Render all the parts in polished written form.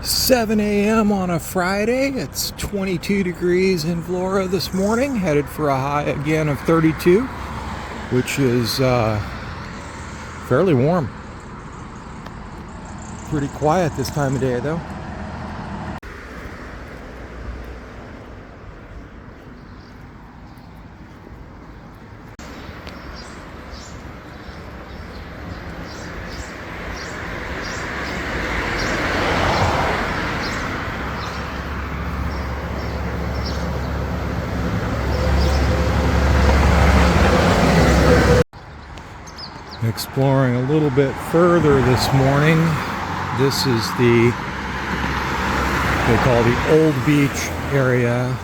7 a.m. on a Friday. It's 22 degrees in Vlore this morning, headed for a high again of 32, which is fairly warm. Pretty quiet this time of day though. Exploring a little bit further this morning. This is they call the Old Beach area,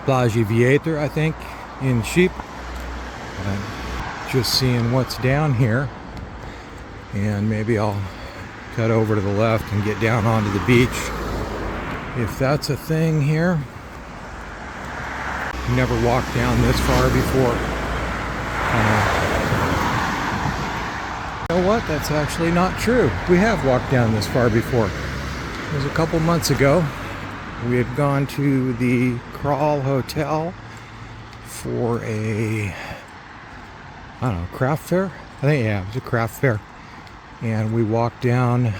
Plazhi Vjetër, I think, in Sheep. Just seeing what's down here, and maybe I'll cut over to the left and get down onto the beach, if that's a thing here. Never walked down this far before. You know what? That's actually not true. We have walked down this far before. It was a couple months ago. We had gone to the Crawl Hotel for a, I don't know, craft fair? I think, yeah, it was a craft fair. And we walked down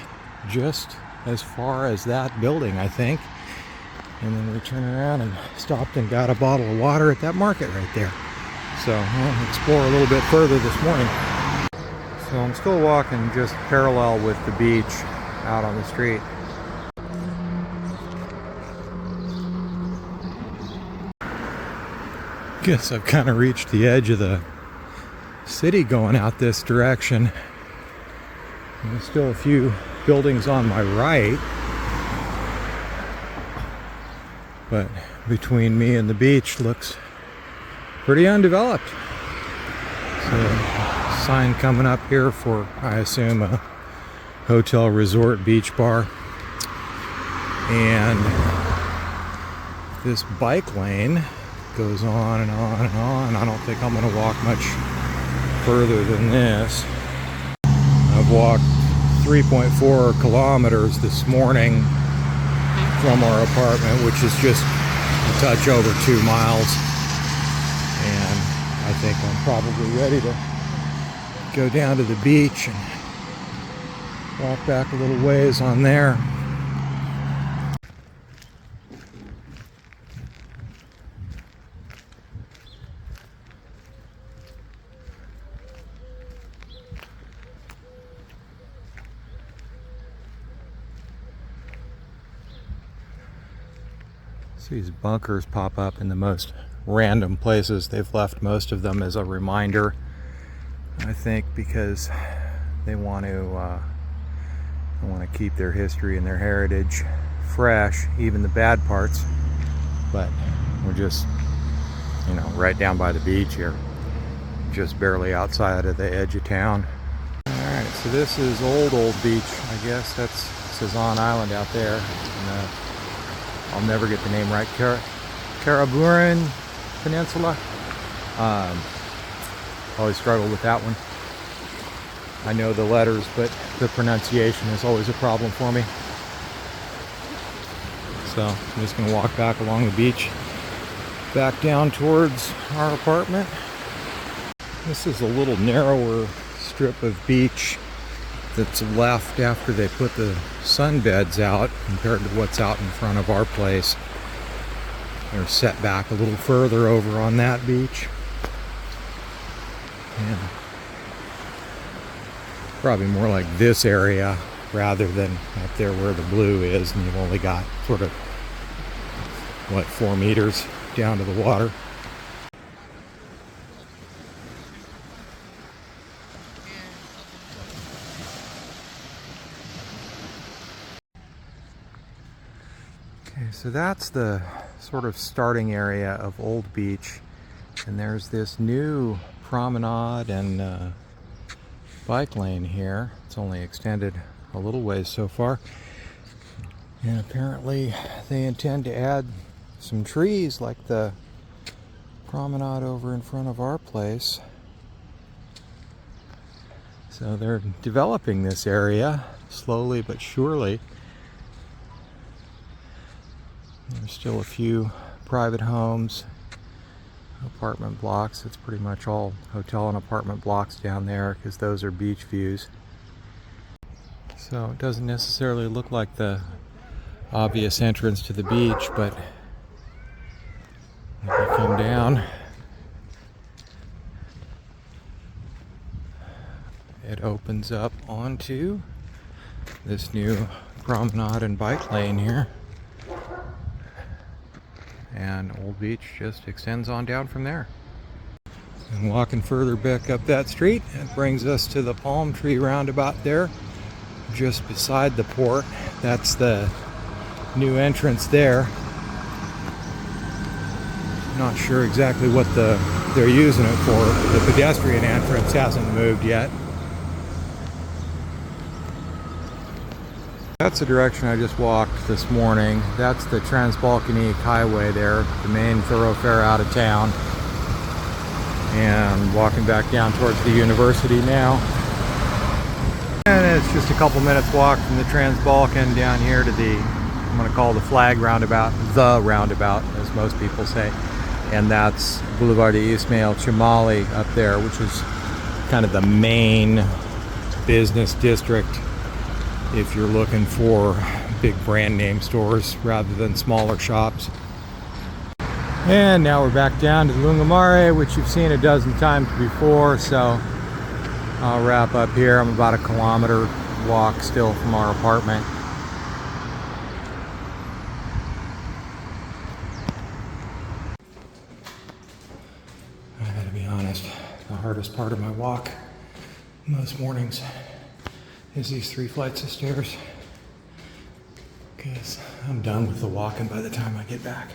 just as far as that building, I think. And then we turned around and stopped and got a bottle of water at that market right there. So we'll explore a little bit further this morning. So I'm still walking just parallel with the beach out on the street. Guess I've kind of reached the edge of the city going out this direction. There's still a few buildings on my right, but between me and the beach looks pretty undeveloped. So, sign coming up here for, I assume, a hotel resort beach bar. And this bike lane goes on and on and on. I don't think I'm going to walk much further than this. I've walked 3.4 kilometers this morning from our apartment, which is just a touch over 2 miles. And I think I'm probably ready to go down to the beach and walk back a little ways on there. See these bunkers pop up in the most random places. They've left most of them as a reminder, I think, because they want to keep their history and their heritage fresh, even the bad parts. But we're just, right down by the beach here, just barely outside of the edge of town. All right, so this is Old Beach. I guess that's Sazan Island out there. And, I'll never get the name right. Karaburan Peninsula. Always struggle with that one. I know the letters, but the pronunciation is always a problem for me. So I'm just going to walk back along the beach, back down towards our apartment. This is a little narrower strip of beach that's left after they put the sunbeds out compared to what's out in front of our place. They're set back a little further over on that beach. Yeah. Probably more like this area rather than up there where the blue is, and you've only got sort of 4 meters down to the water. Okay, so that's the sort of starting area of Old Beach, and there's this new promenade and bike lane here. It's only extended a little ways so far, and apparently they intend to add some trees like the promenade over in front of our place. So they're developing this area slowly but surely. There's still a few private homes, apartment blocks. It's pretty much all hotel and apartment blocks down there because those are beach views. So it doesn't necessarily look like the obvious entrance to the beach, but if you come down, it opens up onto this new promenade and bike lane here. And Old Beach just extends on down from there. And walking further back up that street, it brings us to the palm tree roundabout there, just beside the port. That's the new entrance there. Not sure exactly what they're using it for. The pedestrian entrance hasn't moved yet. That's the direction I just walked this morning. That's the Trans-Balkanic Highway there, the main thoroughfare out of town. And walking back down towards the university now. And it's just a couple minutes walk from the Trans-Balkan down here to the, I'm going to call the flag roundabout, the roundabout, as most people say. And that's Boulevard Ismail Chumali up there, which is kind of the main business district if you're looking for big brand name stores rather than smaller shops. And now we're back down to the Lungomare, which you've seen a dozen times before, so I'll wrap up here. I'm about a kilometer walk still from our apartment. I gotta be honest, the hardest part of my walk most mornings is these 3 flights of stairs, because I'm done with the walking by the time I get back.